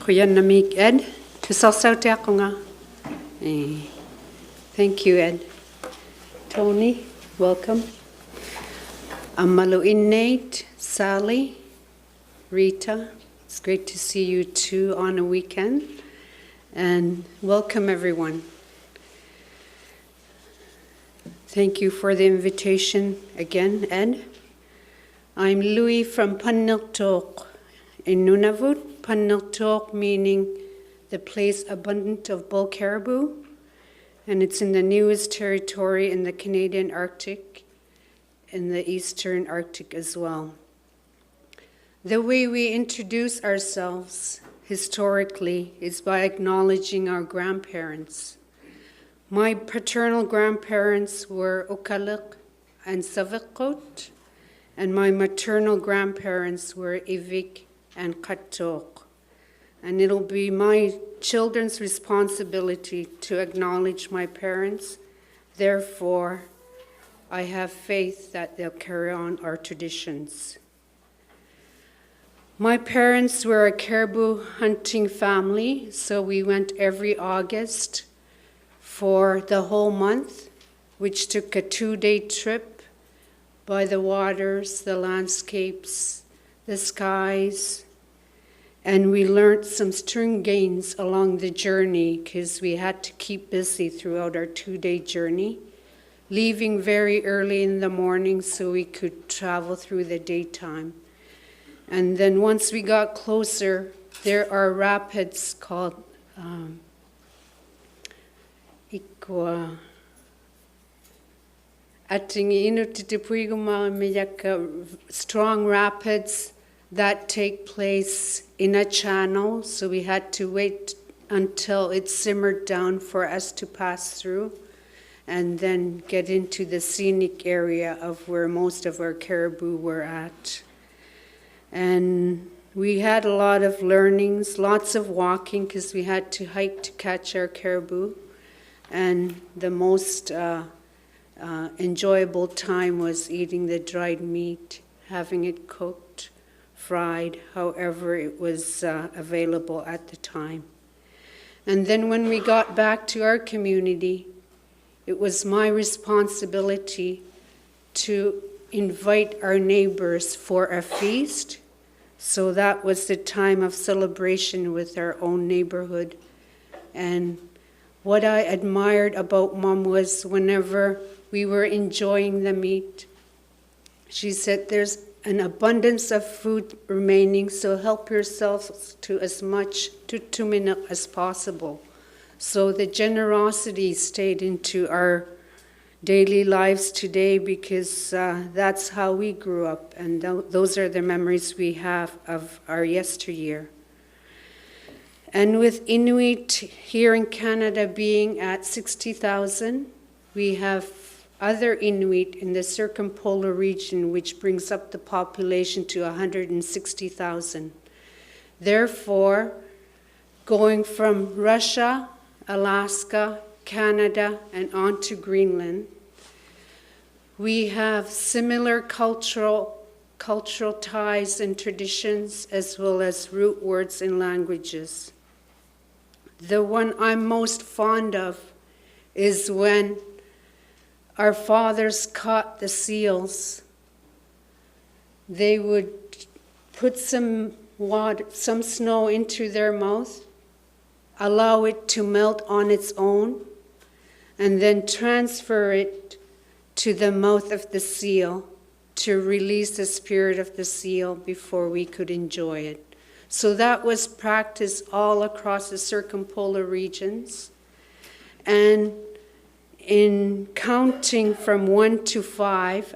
Kuyanamik Ed, Tusasauti ako nga. Thank you, Ed. Tony, welcome. Maluin Nate, Sally, Rita, it's great to see you too on a weekend. And welcome everyone. Thank you for the invitation again, Ed. I'm Looee from Paniltok in Nunavut. Paniltok meaning the place abundant of bull caribou, and it's in the newest territory in the Canadian Arctic, in the Eastern Arctic as well. The way we introduce ourselves historically is by acknowledging our grandparents. My paternal grandparents were Okalik and Savikot, and my maternal grandparents were Ivik and Katok. And it'll be my children's responsibility to acknowledge my parents. Therefore, I have faith that they'll carry on our traditions. My parents were a caribou hunting family, so we went every August for the whole month, which took a 2-day trip by the waters, the landscapes, the skies, and we learned some string gains along the journey because we had to keep busy throughout our 2-day journey, leaving very early in the morning so we could travel through the daytime. And then once we got closer, there are rapids called strong rapids that take place in a channel, so we had to wait until it simmered down for us to pass through and then get into the scenic area of where most of our caribou were at. And we had a lot of learnings, lots of walking because we had to hike to catch our caribou, and the most enjoyable time was eating the dried meat, having it cooked, fried, however it was available at the time. And then when we got back to our community, it was my responsibility to invite our neighbors for a feast. So that was the time of celebration with our own neighborhood. And what I admired about Mom was whenever we were enjoying the meat, she said, there's an abundance of food remaining, so help yourselves to as much to 2 minutes as possible. So the generosity stayed into our daily lives today because that's how we grew up, and those are the memories we have of our yesteryear. And with Inuit here in Canada being at 60,000, we have other Inuit in the circumpolar region, which brings up the population to 160,000. Therefore, going from Russia, Alaska, Canada, and on to Greenland, we have similar cultural ties and traditions, as well as root words and languages. The one I'm most fond of is when our fathers caught the seals. They would put some snow into their mouth, allow it to melt on its own, and then transfer it to the mouth of the seal to release the spirit of the seal before we could enjoy it. So that was practiced all across the circumpolar regions. And in counting from 1 to 5,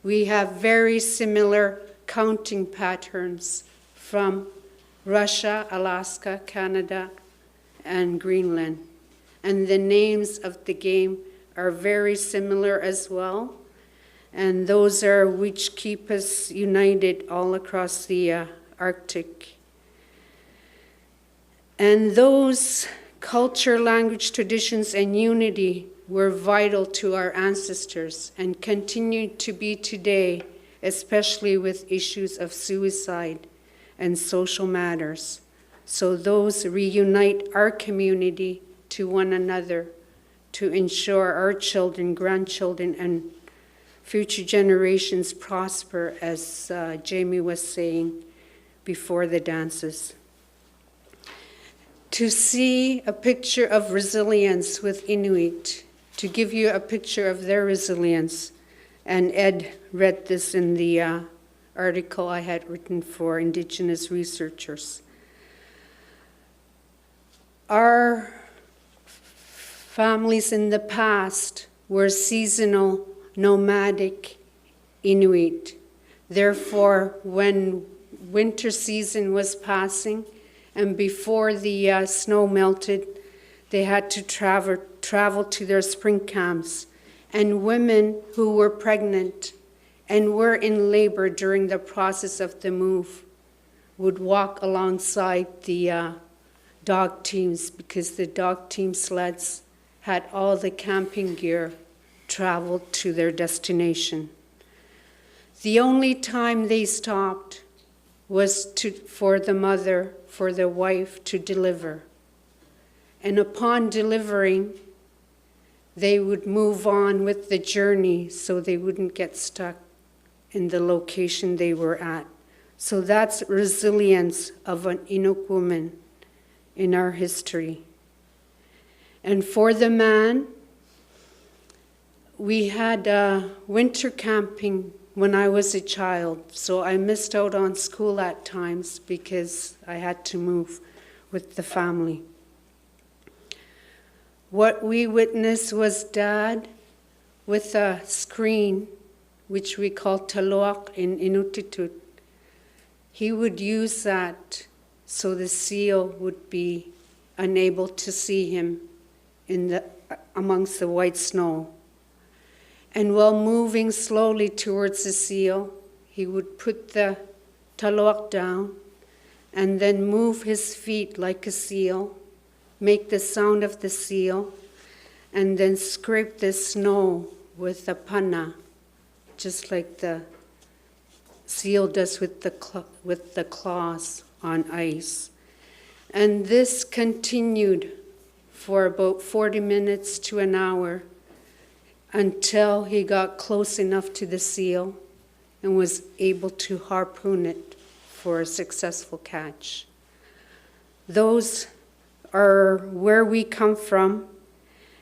we have very similar counting patterns from Russia, Alaska, Canada, and Greenland. And the names of the game are very similar as well. And those are which keep us united all across the Arctic. And those culture, language, traditions, and unity were vital to our ancestors and continue to be today especially with issues of suicide and social matters. So those reunite our community to one another to ensure our children, grandchildren, and future generations prosper, as Jamie was saying before the dances. To see a picture of resilience with Inuit, to give you a picture of their resilience, and Ed read this in the article I had written for Indigenous researchers. Our families in the past were seasonal, nomadic Inuit. Therefore, when winter season was passing and before the snow melted, they had to travel to their spring camps. And women who were pregnant and were in labor during the process of the move would walk alongside the dog teams, because the dog team sleds had all the camping gear traveled to their destination. The only time they stopped was for the mother, for the wife to deliver. And upon delivering, they would move on with the journey so they wouldn't get stuck in the location they were at. So that's resilience of an Inuk woman in our history. And for the man, we had winter camping when I was a child, so I missed out on school at times because I had to move with the family. What we witnessed was Dad with a screen, which we call taloak in Inuktitut. He would use that so the seal would be unable to see him amongst the white snow. And while moving slowly towards the seal, he would put the taloak down and then move his feet like a seal, make the sound of the seal, and then scrape the snow with a pana, just like the seal does with the claws on ice. And this continued for about 40 minutes to an hour until he got close enough to the seal and was able to harpoon it for a successful catch. Those are where we come from,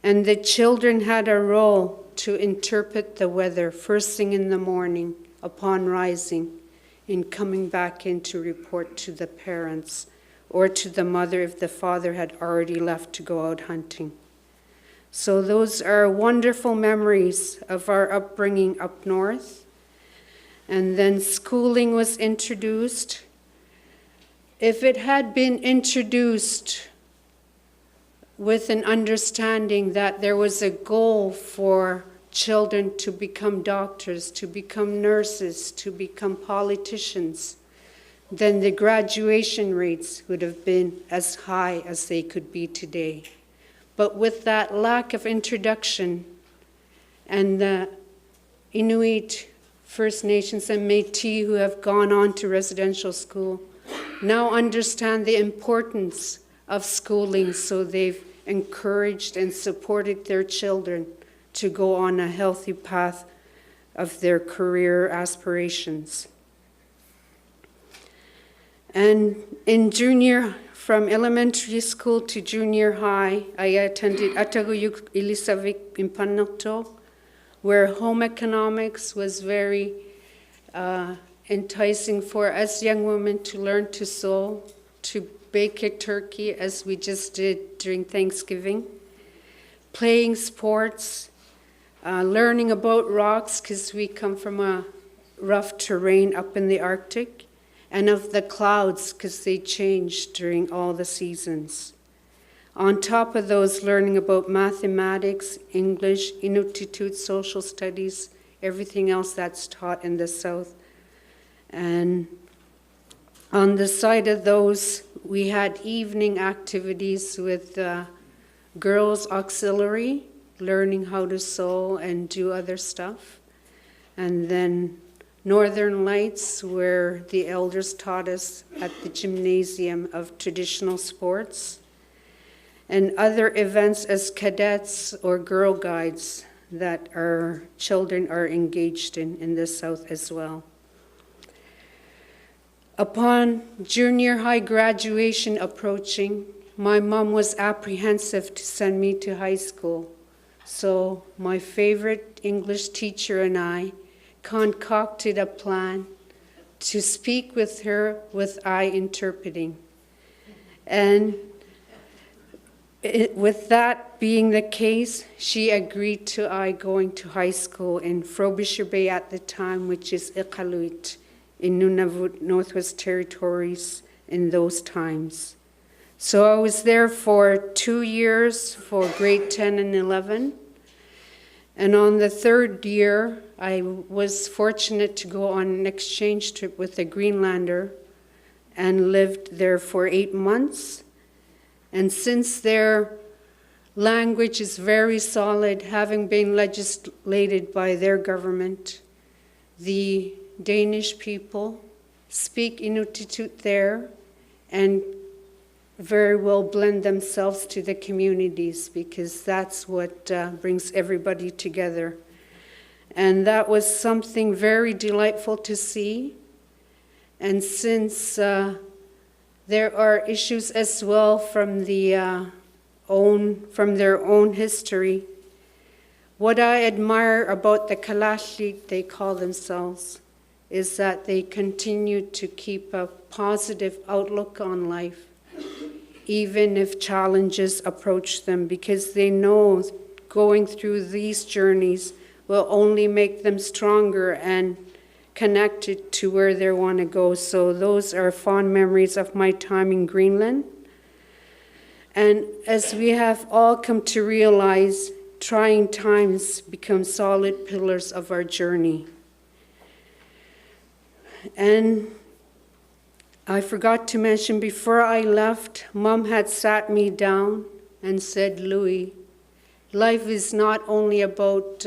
and the children had a role to interpret the weather first thing in the morning upon rising and coming back in to report to the parents or to the mother if the father had already left to go out hunting. So those are wonderful memories of our upbringing up north. And then schooling was introduced. If it had been introduced with an understanding that there was a goal for children to become doctors, to become nurses, to become politicians, then the graduation rates would have been as high as they could be today. But with that lack of introduction, and the Inuit, First Nations, and Métis who have gone on to residential school now understand the importance of schooling, so they've encouraged and supported their children to go on a healthy path of their career aspirations. And in from elementary school to junior high, I attended Ataguyuk Ilisavik in Panokto, where home economics was very enticing for us young women to learn to sew, to bake a turkey as we just did during Thanksgiving, playing sports, learning about rocks because we come from a rough terrain up in the Arctic, and of the clouds because they change during all the seasons. On top of those, learning about mathematics, English, Inuktitut, social studies, everything else that's taught in the South. And on the side of those, we had evening activities with girls' auxiliary, learning how to sew and do other stuff. And then Northern Lights, where the elders taught us at the Gymnasium of Traditional Sports, and other events as cadets or Girl Guides that our children are engaged in the South as well. Upon junior high graduation approaching, my mom was apprehensive to send me to high school. So my favorite English teacher and I concocted a plan to speak with her with eye interpreting. And with that being the case, she agreed to I going to high school in Frobisher Bay at the time, which is Iqaluit in Nunavut, Northwest Territories in those times. So I was there for 2 years for grade 10 and 11. And on the third year, I was fortunate to go on an exchange trip with a Greenlander and lived there for 8 months. And since their language is very solid, having been legislated by their government, the Danish people speak Inuit there and very well blend themselves to the communities, because that's what brings everybody together. And that was something very delightful to see. And since there are issues as well from their own history, what I admire about the Kalaallit, they call themselves, is that they continue to keep a positive outlook on life, even if challenges approach them, because they know going through these journeys will only make them stronger and connected to where they want to go. So those are fond memories of my time in Greenland. And as we have all come to realize, trying times become solid pillars of our journey. And I forgot to mention, before I left, Mom had sat me down and said, Looee, life is not only about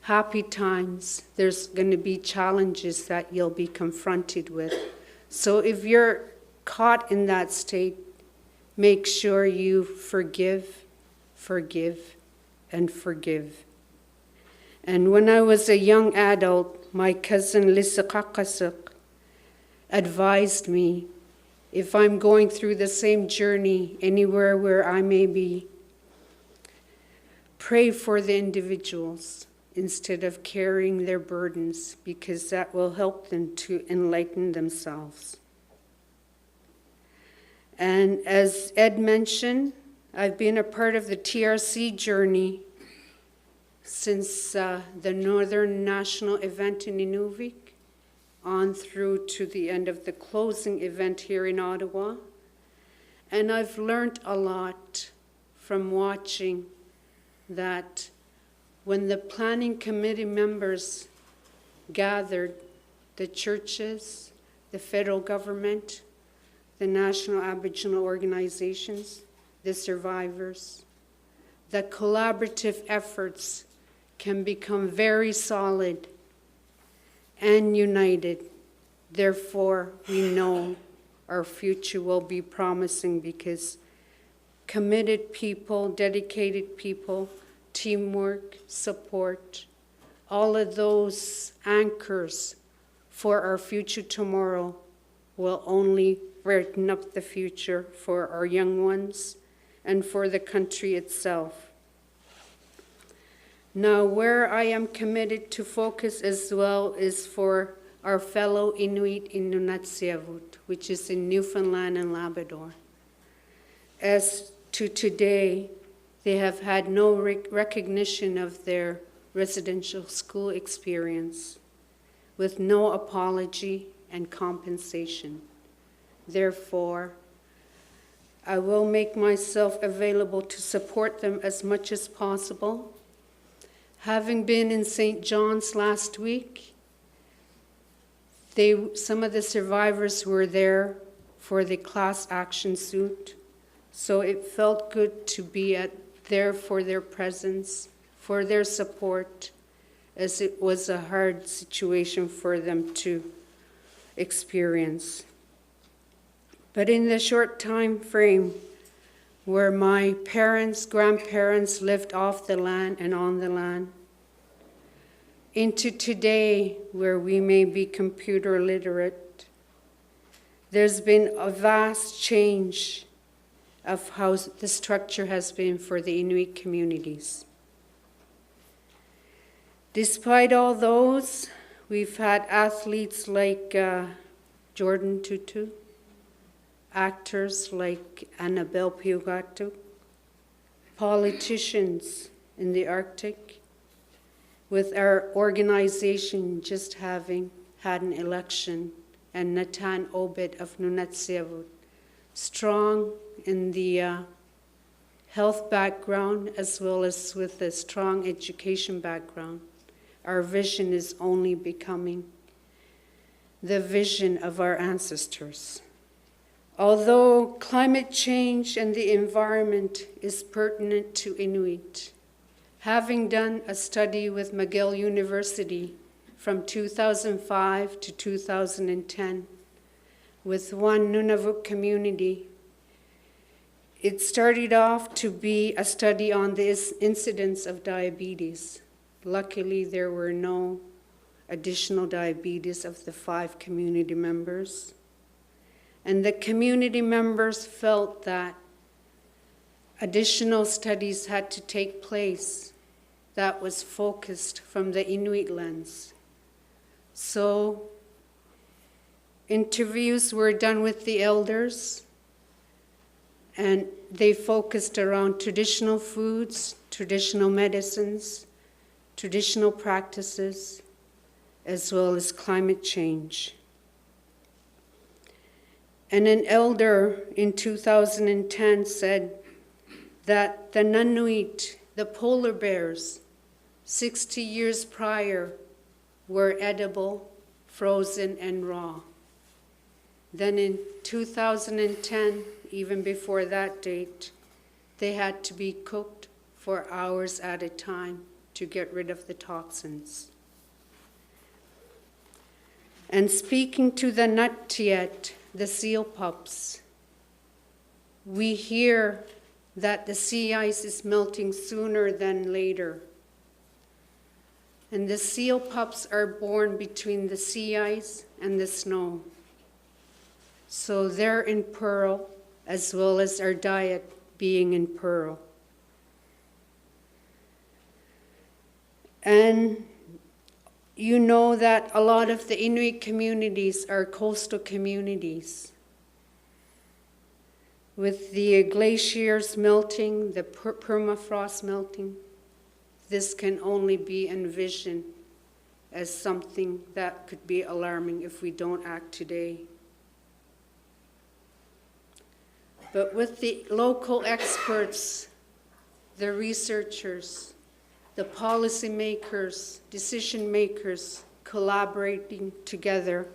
happy times. There's going to be challenges that you'll be confronted with. So if you're caught in that state, make sure you forgive, and forgive. And when I was a young adult, my cousin Lisakakasuk advised me, if I'm going through the same journey anywhere where I may be, pray for the individuals instead of carrying their burdens, because that will help them to enlighten themselves. And as Ed mentioned, I've been a part of the TRC journey since the Northern National event in Inuvik on through to the end of the closing event here in Ottawa. And I've learned a lot from watching that when the planning committee members gathered, the churches, the federal government, the national Aboriginal organizations, the survivors, the collaborative efforts can become very solid and united. Therefore, we know our future will be promising, because committed people, dedicated people, teamwork, support, all of those anchors for our future tomorrow will only brighten up the future for our young ones and for the country itself. Now, where I am committed to focus as well is for our fellow Inuit in Nunatsiavut, which is in Newfoundland and Labrador. As to today, they have had no recognition of their residential school experience, with no apology and compensation. Therefore, I will make myself available to support them as much as possible. Having been in St. John's last week, some of the survivors were there for the class action suit, so it felt good to be there for their presence, for their support, as it was a hard situation for them to experience. But in the short time frame where my parents, grandparents lived off the land and on the land, into today where we may be computer literate, there's been a vast change of how the structure has been for the Inuit communities. Despite all those, we've had athletes like Jordan Tutu, actors like Annabelle Piugatu, politicians in the Arctic, with our organization just having had an election, and Natan Obed of Nunatsiavut, strong in the health background as well as with a strong education background. Our vision is only becoming the vision of our ancestors. Although climate change and the environment is pertinent to Inuit, having done a study with McGill University from 2005 to 2010 with one Nunavut community, it started off to be a study on the incidence of diabetes. Luckily, there were no additional diabetes of the 5 community members. And the community members felt that additional studies had to take place that was focused from the Inuit lens. So interviews were done with the elders, and they focused around traditional foods, traditional medicines, traditional practices, as well as climate change. And an elder in 2010 said that the Nanuit, the polar bears, 60 years prior, were edible, frozen, and raw. Then in 2010, even before that date, they had to be cooked for hours at a time to get rid of the toxins. And speaking to the Nuttiet, the seal pups, we hear that the sea ice is melting sooner than later. And the seal pups are born between the sea ice and the snow. So they're in pearl, as well as our diet being in pearl. And you know that a lot of the Inuit communities are coastal communities. With the glaciers melting, the permafrost melting, this can only be envisioned as something that could be alarming if we don't act today. But with the local experts, the researchers, the policymakers, decision makers collaborating together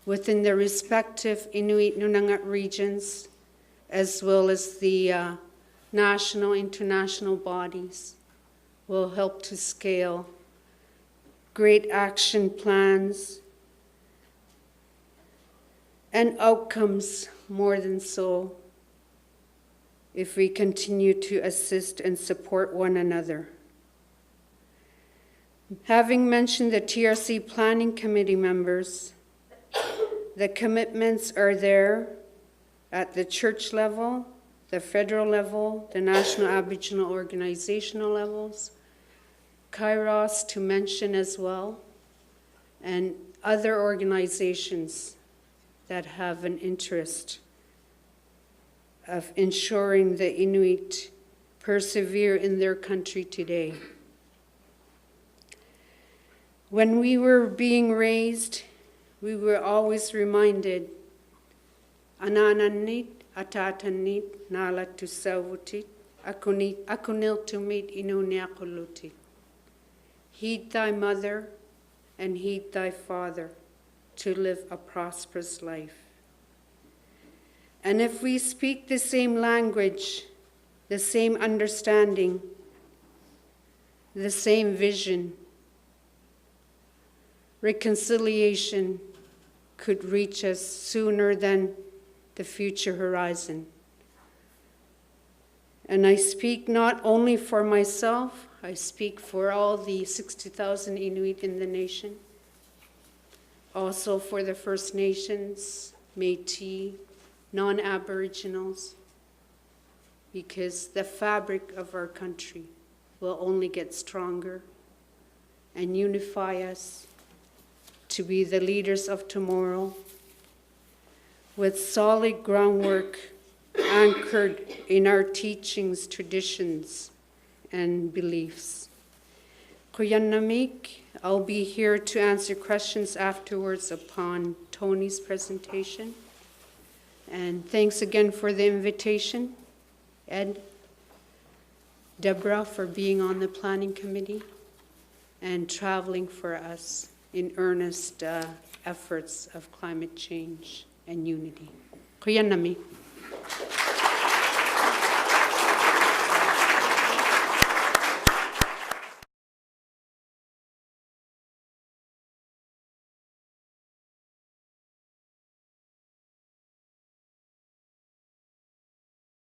within the respective Inuit Nunangat regions, as well as the national, international bodies, will help to scale great action plans and outcomes more than so if we continue to assist and support one another. Having mentioned the TRC Planning Committee members, the commitments are there at the church level, the federal level, the National Aboriginal Organizational levels, Kairos to mention as well, and other organizations that have an interest of ensuring the Inuit persevere in their country today. When we were being raised, we were always reminded, Anananit, Atatanit, Nala tu Savutit, Akunil to meet Inuniakulutit. Heed thy mother and heed thy father to live a prosperous life. And if we speak the same language, the same understanding, the same vision, reconciliation could reach us sooner than the future horizon. And I speak not only for myself, I speak for all the 60,000 Inuit in the nation, also for the First Nations, Métis, non-Aboriginals, because the fabric of our country will only get stronger and unify us to be the leaders of tomorrow with solid groundwork anchored in our teachings, traditions, and beliefs. Kuyanamik, I'll be here to answer questions afterwards upon Tony's presentation. And thanks again for the invitation, Ed, Deborah, for being on the planning committee and traveling for us in earnest efforts of climate change and unity. Kuyanami.